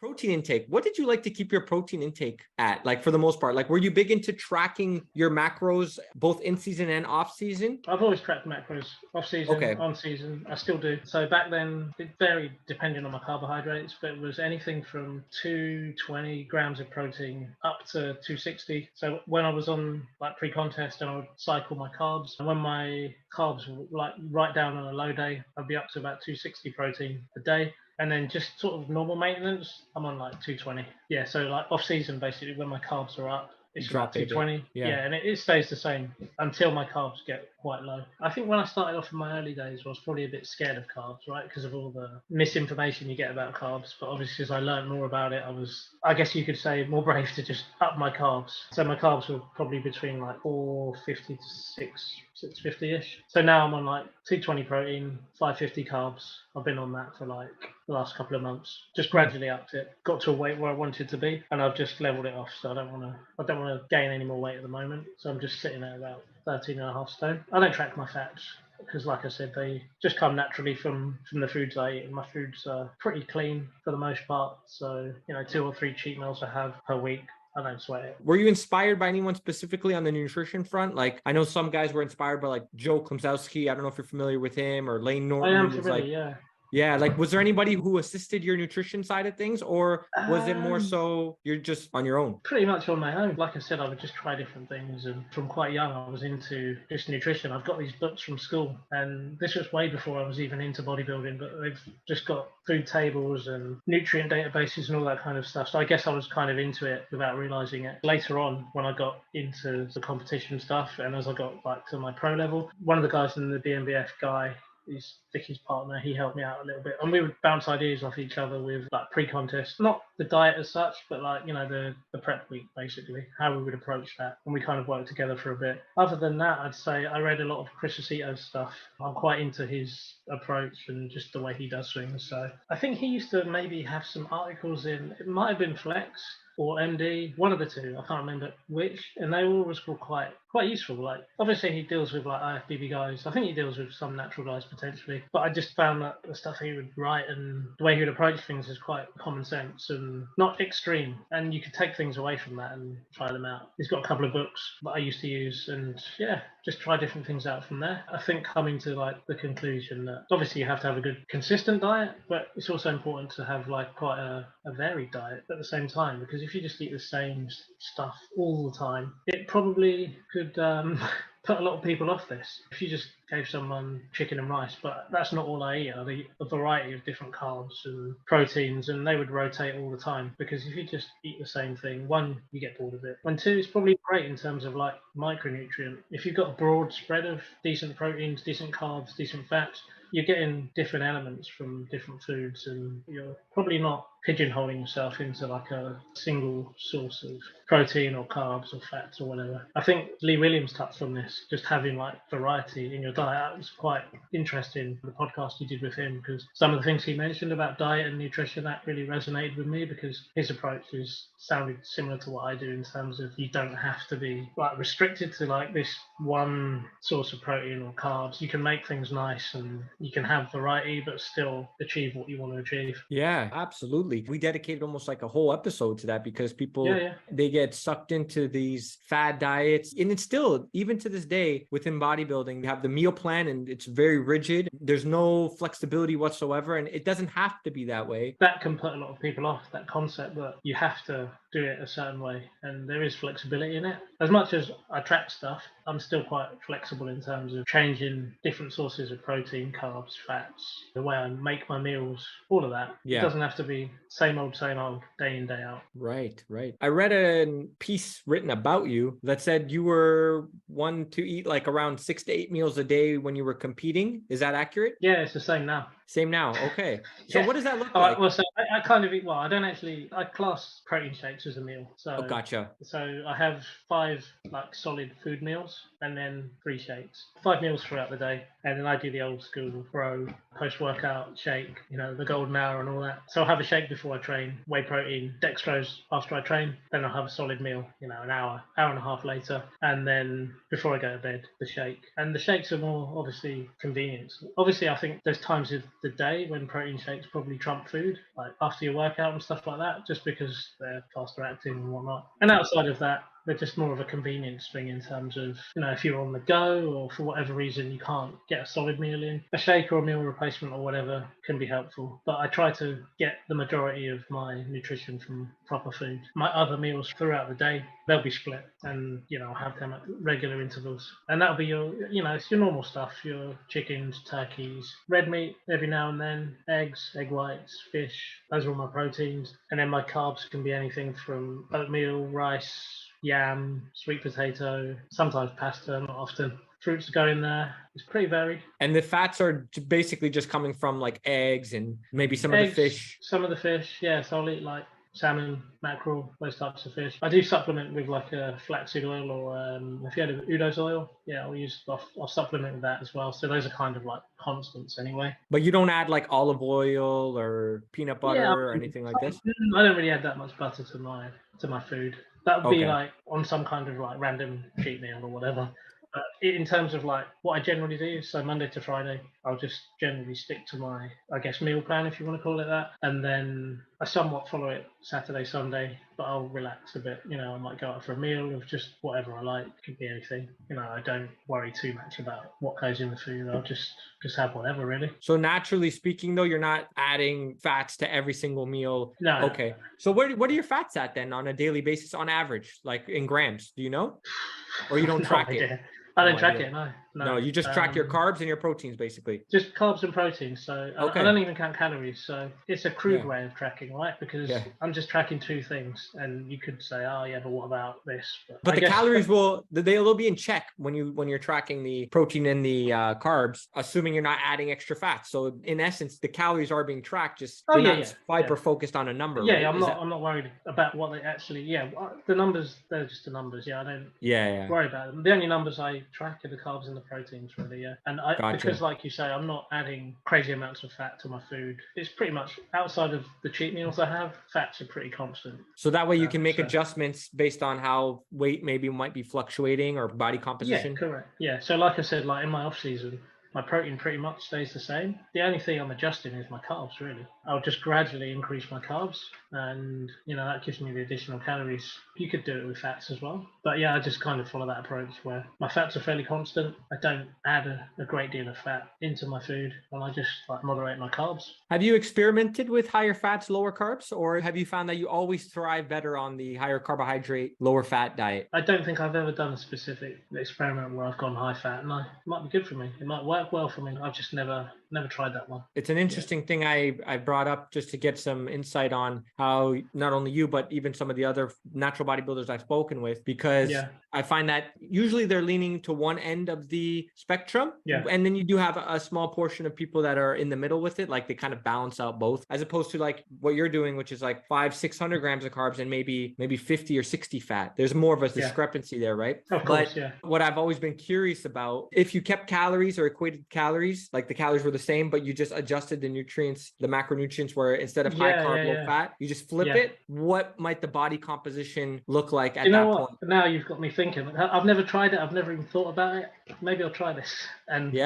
Protein intake. What did you like to keep your protein intake at? Like for the most part, like were you big into tracking your macros both in season and off season? I've always tracked macros, off season, Okay. on season. I still do. So back then, it varied depending on my carbohydrates, but it was anything from 220 grams of protein up to 260. So when I was on like pre-contest, and I would cycle my carbs, and when my carbs were like right down on a low day, I'd be up to about 260 protein a day. And then just sort of normal maintenance, I'm on like 220. Yeah, so like off season, basically, when my carbs are up, it's about 220. Yeah, and it stays the same until my carbs get quite low. I think when I started off in my early days, I was probably a bit scared of carbs, right? Because of all the misinformation you get about carbs. But obviously, as I learned more about it, I guess you could say, more brave to just up my carbs. So my carbs were probably between like 450 to 650-ish. So now I'm on like 220 protein, 550 carbs. I've been on that for like the last couple of months. Just gradually upped it. Got to a weight where I wanted to be, and I've just leveled it off. So I don't want to gain any more weight at the moment. So I'm just sitting at about 13.5 stone. I don't track my fats because, like I said, they just come naturally from the foods I eat. And my foods are pretty clean for the most part. So 2 or 3 cheat meals I have per week. I don't sweat it. Were you inspired by anyone specifically on the nutrition front? Like, I know some guys were inspired by like Joe Klimzowski. I don't know if you're familiar with him, or Lane Norton. I am familiar, like, yeah. Yeah, like was there anybody who assisted your nutrition side of things, or was it more so you're just on your own? Pretty much on my own. Like I said, I would just try different things, and from quite young I was into just nutrition. I've got these books from school, and this was way before I was even into bodybuilding, but they've just got food tables and nutrient databases and all that kind of stuff. So I guess I was kind of into it without realizing it. Later on, when I got into the competition stuff, and as I got back to my pro level, one of the guys in the WNBF guy, he's Vicky's partner, he helped me out a little bit, and we would bounce ideas off each other with like pre-contest, not the diet as such, but like the prep week, basically how we would approach that, and we kind of worked together for a bit. Other than that, I'd say I read a lot of Chris Aceto stuff. I'm quite into his approach and just the way he does things. So I think he used to maybe have some articles in, it might have been Flex or MD, one of the two, I can't remember which, and they always were quite useful. Like obviously he deals with like IFBB guys, I think he deals with some natural guys potentially, but I just found that the stuff he would write and the way he would approach things is quite common sense and not extreme, and you could take things away from that and try them out. He's got a couple of books that I used to use, and yeah, just try different things out from there. I think coming to like the conclusion that obviously you have to have a good consistent diet, but it's also important to have like quite a varied diet at the same time, because if you just eat the same stuff all the time, it probably could put a lot of people off this. If you just gave someone chicken and rice, but that's not all I eat. I eat a variety of different carbs and proteins, and they would rotate all the time, because if you just eat the same thing, one, you get bored of it, and two, it's probably great in terms of like micronutrient. If you've got a broad spread of decent proteins, decent carbs, decent fats, you're getting different elements from different foods, and you're probably not pigeonholing yourself into like a single source of protein or carbs or fats or whatever. I think Lee Williams touched on this, just having like variety in your diet. That was quite interesting, the podcast you did with him, because some of the things he mentioned about diet and nutrition, that really resonated with me, because his approach sounded similar to what I do, in terms of you don't have to be like restricted to like this one source of protein or carbs. You can make things nice and you can have variety but still achieve what you want to achieve. Yeah, absolutely. We dedicated almost like a whole episode to that, because people, they get sucked into these fad diets. And it's still, even to this day, within bodybuilding, you have the meal plan and it's very rigid. There's no flexibility whatsoever. And it doesn't have to be that way. That can put a lot of people off, that concept that you have to do it a certain way. And there is flexibility in it. As much as I track stuff, I'm still quite flexible in terms of changing different sources of protein, carbs, fats, the way I make my meals, all of that. Yeah. It doesn't have to be same old, day in, day out. Right. I read a piece written about you that said you were one to eat like around 6 to 8 meals a day when you were competing. Is that accurate? Yeah, it's the same now. Same now. Okay. So what does that look like? Right, well, so I kind of eat, well, I class protein shakes as a meal. So, gotcha. So I have 5 like solid food meals and then 3 shakes. 5 meals throughout the day. And then I do the old school pro post-workout shake, the golden hour and all that. So I'll have a shake before I train, whey protein, dextros after I train. Then I'll have a solid meal, an hour and a half later. And then before I go to bed, the shake. And the shakes are more obviously convenient. Obviously, I think there's times with the day when protein shakes probably trump food, like after your workout and stuff like that, just because they're faster acting and whatnot. And outside of that, they're just more of a convenience thing in terms of, if you're on the go or for whatever reason you can't get a solid meal in, a shake or a meal replacement or whatever can be helpful. But I try to get the majority of my nutrition from proper food. My other meals throughout the day, they'll be split, and I'll have them at regular intervals. And that'll be your, it's your normal stuff, your chickens, turkeys, red meat every now and then, eggs, egg whites, fish. Those are all my proteins. And then my carbs can be anything from oatmeal, rice, yam, sweet potato, sometimes pasta, not often. Fruits go in there. It's pretty varied. And the fats are basically just coming from like eggs and maybe some of the fish. Some of the fish, yeah. So I'll eat like salmon, mackerel, those types of fish. I do supplement with like a flaxseed oil, or if you had Udo's oil, I'll supplement with that as well. So those are kind of like constants anyway. But you don't add like olive oil or peanut butter or anything like this? I don't really add that much butter to my food. That would be like on some kind of like random cheat meal or whatever. But in terms of like what I generally do, so Monday to Friday, I'll just generally stick to my, I guess, meal plan, if you want to call it that. And then I somewhat follow it Saturday, Sunday, but I'll relax a bit. I might go out for a meal of just whatever I like. Could be anything. I don't worry too much about what goes in the food. I'll just have whatever, really. So naturally speaking, though, you're not adding fats to every single meal. No. Okay. So what are your fats at then on a daily basis on average, like in grams? Do you know? Or you don't track it? I don't track it, no. No, you just track your carbs and your proteins, basically. Just carbs and proteins. So I don't even count calories. So it's a crude way of tracking, right? Because I'm just tracking two things. And you could say, oh, yeah, but what about this? But the calories they'll be in check when you're tracking the protein and the carbs, assuming you're not adding extra fats. So in essence, the calories are being tracked, just hyper focused on a number. Yeah, right? I'm not worried about what they actually, the numbers, they're just the numbers. Yeah, I don't worry about them. The only numbers I track are the carbs and the proteins, really. And because like you say, I'm not adding crazy amounts of fat to my food. It's pretty much outside of the cheat meals I have, fats are pretty constant. So that way you can make adjustments based on how weight maybe might be fluctuating or body composition. Yeah, correct. Yeah, so like I said, like in my off season, my protein pretty much stays the same. The only thing I'm adjusting is my carbs, really. I'll just gradually increase my carbs, and that gives me the additional calories. You could do it with fats as well, but I just kind of follow that approach where my fats are fairly constant. I don't add a great deal of fat into my food, and I just like moderate my carbs. Have you experimented with higher fats, lower carbs, or have you found that you always thrive better on the higher carbohydrate, lower fat diet? I don't think I've ever done a specific experiment where I've gone high fat. No, it might be good for me. It might work well for me. I've just never tried that one. It's an interesting thing I brought up just to get some insight on how not only you, but even some of the other natural bodybuilders I've spoken with, because I find that usually they're leaning to one end of the spectrum. Yeah. And then you do have a small portion of people that are in the middle with it. Like they kind of balance out both, as opposed to like what you're doing, which is like 500-600 grams of carbs and maybe 50 or 60 fat. There's more of a discrepancy there, right? Of course, what I've always been curious about, if you kept calories or equated calories, like the calories were the same, but you just adjusted the nutrients, the macronutrients, where instead of high carb, low fat, you just flip it. What might the body composition look like at that point? Now you've got me thinking. I've never tried it. I've never even thought about it. Maybe I'll try this. And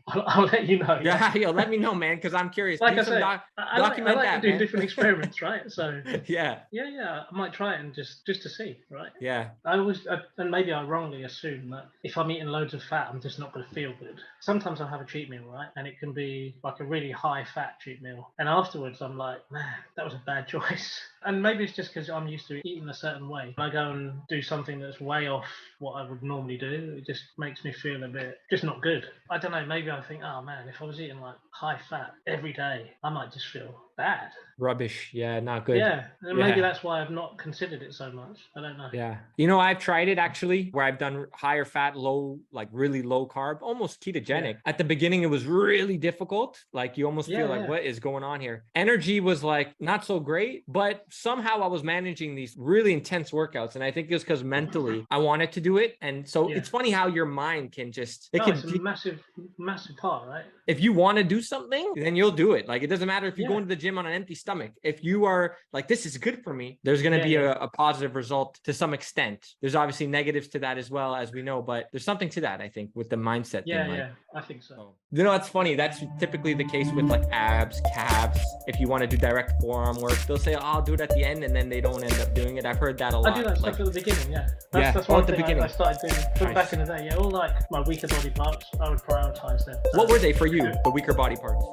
I'll let you know. Yeah, let me know, man, because I'm curious. Like I said, I like to do different experiments, right? So yeah, I might try it and just to see, right? Yeah. And maybe I wrongly assume that if I'm eating loads of fat, I'm just not going to feel good. Sometimes I'll have a cheat meal, right? And it can be like a really high fat cheat meal. And afterwards, I'm like, man, that was a bad choice. And maybe it's just because I'm used to eating a certain way. When I go and do something that's way off what I would normally do, it just makes me feel a bit just not good. I don't know, maybe I think, oh man, if I was eating like high fat every day, I might just feel bad. Rubbish. Yeah, not good. Yeah. And maybe that's why I've not considered it so much. I don't know. Yeah. I've tried it actually, where I've done higher fat, low, like really low carb, almost ketogenic. At the beginning, it was really difficult. Like you almost feel like, what is going on here? Energy was like not so great, but somehow I was managing these really intense workouts. And I think it's because mentally I wanted to do it. And so it's funny how your mind can just, it's a massive part, right? If you want to do something, then you'll do it. Like, it doesn't matter if you go into the gym on an empty stomach. If you are like, this is good for me, there's going to be a positive result to some extent. There's obviously negatives to that as well, as we know, but there's something to that, I think, with the mindset thing. Like, I think so. You know, it's funny. That's typically the case with like abs, calves. If you want to do direct forearm work, they'll say, oh, I'll do it at the end, and then they don't end up doing it. I've heard that a lot. I do that stuff at the beginning, That's one thing I started doing back in the day. All like my weaker body parts, I would prioritize them. What were they for you, the weaker body parts?